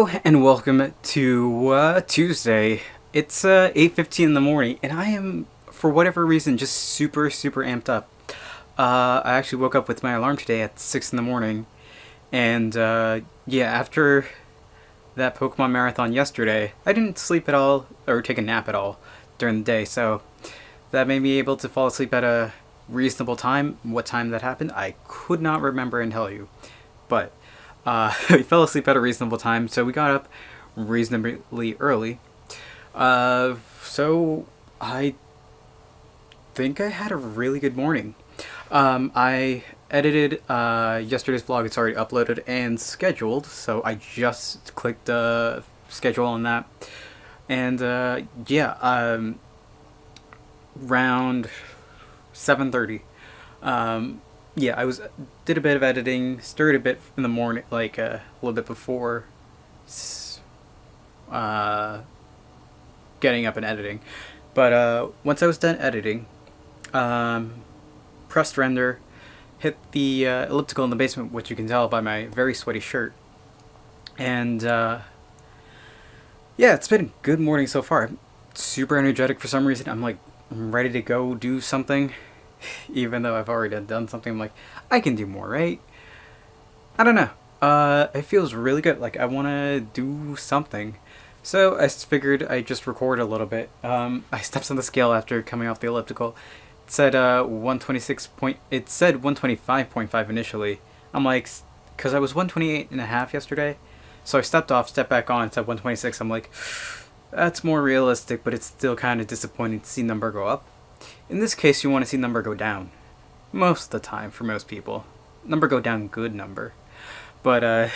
Hello and welcome to Tuesday. It's 8:15 in the morning, and I am, for whatever reason, just super amped up. I actually woke up with my alarm today at 6 in the morning, and yeah, after that Pokemon marathon yesterday, I didn't sleep at all or take a nap at all during the day, so that made me able to fall asleep at a reasonable time. What time that happened, I could not remember and tell you, but we fell asleep at a reasonable time, so we got up reasonably early. So I think I had a really good morning. I edited yesterday's vlog. It's already uploaded and scheduled, so I just clicked schedule on that. And yeah, around 7:30. Yeah, did a bit of editing, stirred a bit in the morning, like a little bit before getting up and editing. But once I was done editing, pressed render, hit the elliptical in the basement, which you can tell by my very sweaty shirt. And yeah, it's been a good morning so far. I'm super energetic for some reason. I'm ready to go do something. Even though I've already done something, I'm like, I can do more, right? I don't know. It feels really good. Like, I want to do something. So I figured I'd just record a little bit. I stepped on the scale after coming off the elliptical. It said 126 point. It said 125.5 initially. I'm like, because I was 128.5 yesterday. So I stepped off, stepped back on, said 126. I'm like, that's more realistic, but it's still kind of disappointing to see number go up. In this case, you want to see number go down. Most of the time, for most people. Number go down, good number. But,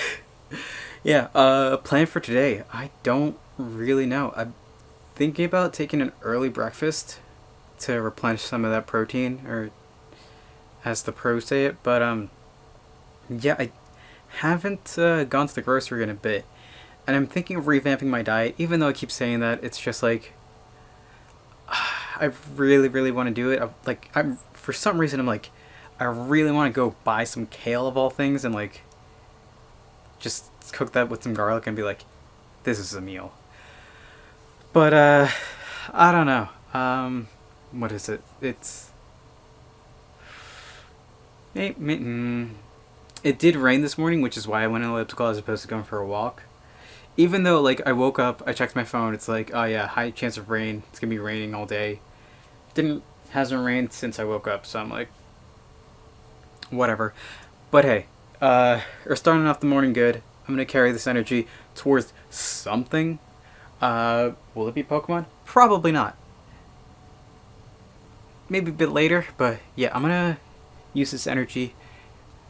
yeah, plan for today. I don't really know. I'm thinking about taking an early breakfast to replenish some of that protein, or as the pros say it. But, yeah, I haven't gone to the grocery in a bit. And I'm thinking of revamping my diet, even though I keep saying that. It's just like, I really want to do it. For some reason, I'm like, I really want to go buy some kale of all things and like just cook that with some garlic and be like, this is a meal. But I don't know. What is it? It did rain this morning, which is why I went on elliptical as opposed to going for a walk. Even though, like, I woke up, I checked my phone, it's like, oh yeah, high chance of rain. It's gonna be raining all day. Hasn't rained since I woke up, so I'm like, whatever. But hey, we're starting off the morning good. I'm gonna carry this energy towards something. Will it be Pokemon? Probably not. Maybe a bit later, but yeah, I'm gonna use this energy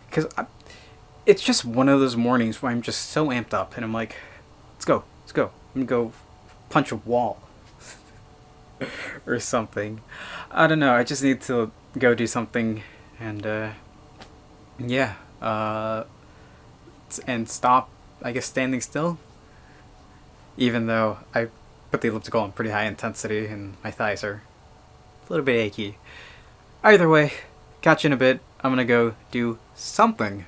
because it's just one of those mornings where I'm just so amped up and I'm like, let's go. I'm gonna go punch a wall. Or something. I don't know, I just need to go do something and yeah, and stop, I guess, standing still. Even though I put the elliptical on pretty high intensity and my thighs are a little bit achy. Either way, catch you in a bit. I'm gonna go do something.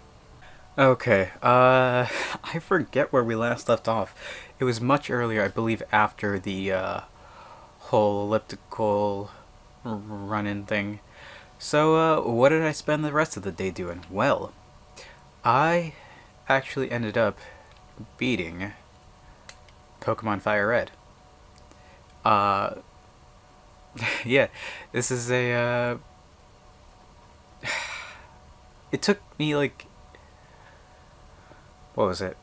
Okay, I forget where we last left off. It was much earlier, I believe, after the whole elliptical run-in thing. So, what did I spend the rest of the day doing? Well, I actually ended up beating Pokemon Fire Red. Yeah, this is a, it took me like, what was it?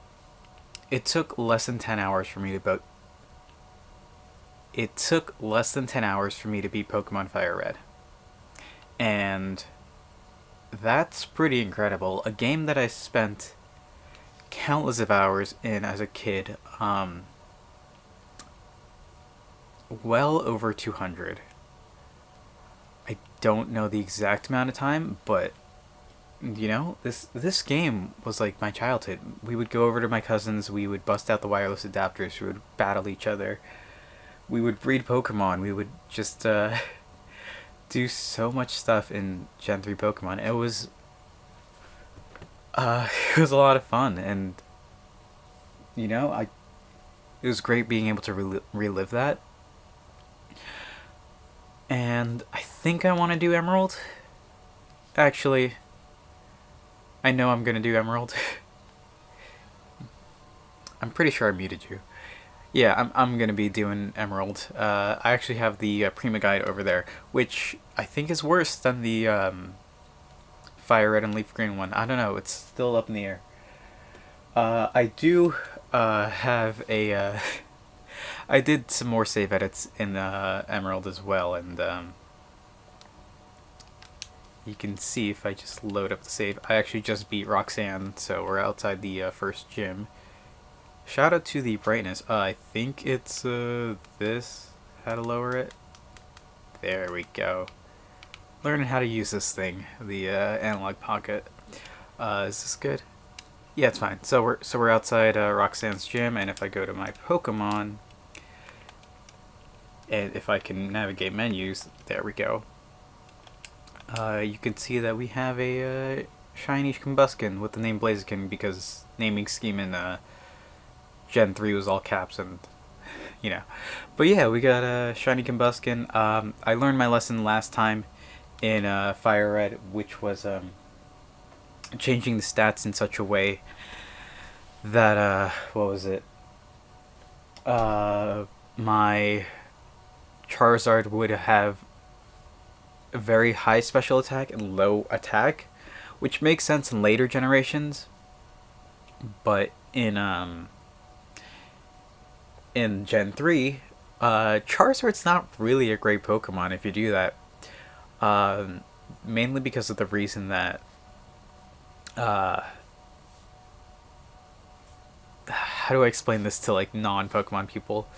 It took less than 10 hours for me to beat. It took less than 10 hours for me to beat Pokemon Fire Red. And that's pretty incredible. A game that I spent countless of hours in as a kid. Well over 200. I don't know the exact amount of time, but you know, this game was like my childhood. We would go over to my cousins, we would bust out the wireless adapters, we would battle each other. We would breed Pokemon, we would just do so much stuff in Gen 3 Pokemon. It was a lot of fun, and you know, it was great being able to relive that. And I think I want to do Emerald. Actually, I know I'm going to do Emerald. I'm pretty sure I muted you. Yeah, I'm going to be doing Emerald. I actually have the Prima Guide over there, which I think is worse than the Fire Red and Leaf Green one. I don't know, it's still up in the air. I do have a... I did some more save edits in Emerald as well, and you can see if I just load up the save. I actually just beat Roxanne, so we're outside the first gym. Shout out to the brightness. I think it's this. How to lower it. There we go. Learning how to use this thing, the analog pocket. Is this good? Yeah, it's fine. So we're outside Roxanne's gym, and if I go to my Pokemon, and if I can navigate menus, there we go. You can see that we have a shiny Combuskin with the name Blaziken, because naming scheme in Gen 3 was all caps, and you know. But yeah, we got a shiny Combuskin. I learned my lesson last time in Fire Red, which was changing the stats in such a way that what was it? My Charizard would have a very high special attack and low attack, which makes sense in later generations, but in Gen 3, Charizard's not really a great Pokemon if you do that. Mainly because of the reason that how do I explain this to like non-Pokemon people?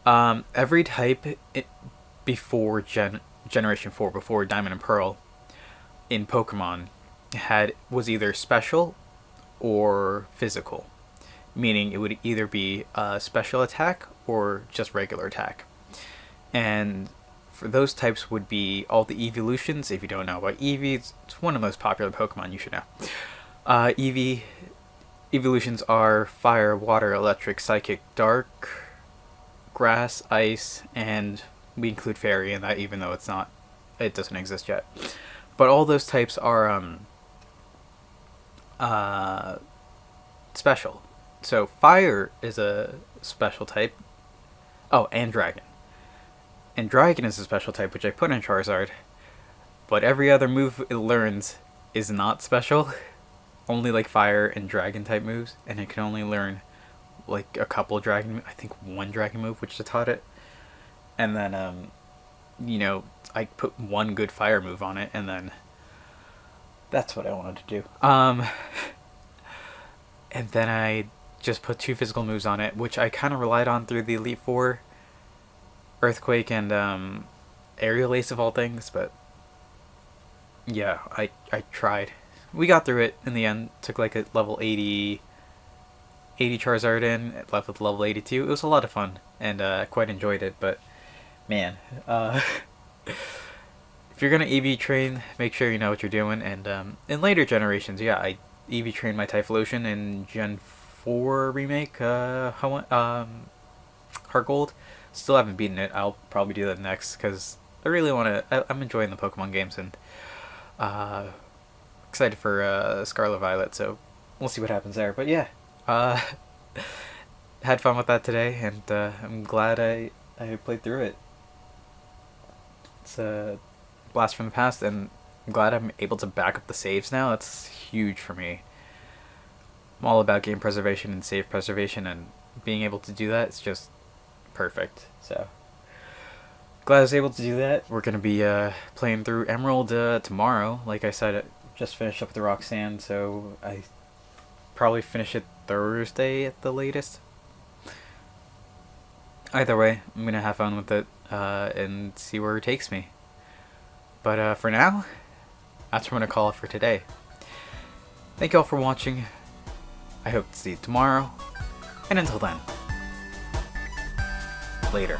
Every type before Generation 4, before Diamond and Pearl, in Pokemon was either special or physical, meaning it would either be a special attack or just regular attack. And for those types would be all the evolutions. If you don't know about Eevee, it's one of the most popular Pokemon, you should know. Eevee evolutions are Fire, Water, Electric, Psychic, Dark, Grass, Ice, and we include Fairy in that, even though it doesn't exist yet. But all those types are special. So Fire is a special type. Oh, and Dragon. And Dragon is a special type, which I put in Charizard. But every other move it learns is not special. Only like Fire and Dragon type moves. And it can only learn like a couple of Dragon, I think one Dragon move, which I taught it. And then, you know, I put one good Fire move on it, and then that's what I wanted to do. And then I just put 2 physical moves on it, which I kind of relied on through the Elite Four, Earthquake and Aerial Ace of all things. But yeah, I tried. We got through it in the end. Took like a level 80 Charizard in, left with level 82. It was a lot of fun, and I quite enjoyed it. But man, if you're gonna EV train, make sure you know what you're doing. And in later generations, yeah, I EV trained my Typhlosion in Gen 4 remake, Heart Gold. Still haven't beaten it. I'll probably do that next, because I really want to. I'm enjoying the Pokemon games, and excited for Scarlet Violet, so we'll see what happens there. But yeah, had fun with that today, and I'm glad I played through it. It's a blast from the past, and I'm glad I'm able to back up the saves now. That's huge for me. I'm all about game preservation and save preservation, and being able to do that is just perfect. So glad I was able to do that. We're going to be playing through Emerald tomorrow. Like I said, I just finished up the Roxanne, so I probably finish it Thursday at the latest. Either way, I'm going to have fun with it and see where it takes me. But for now, that's what I'm going to call it for today. Thank you all for watching. I hope to see you tomorrow. And until then, later.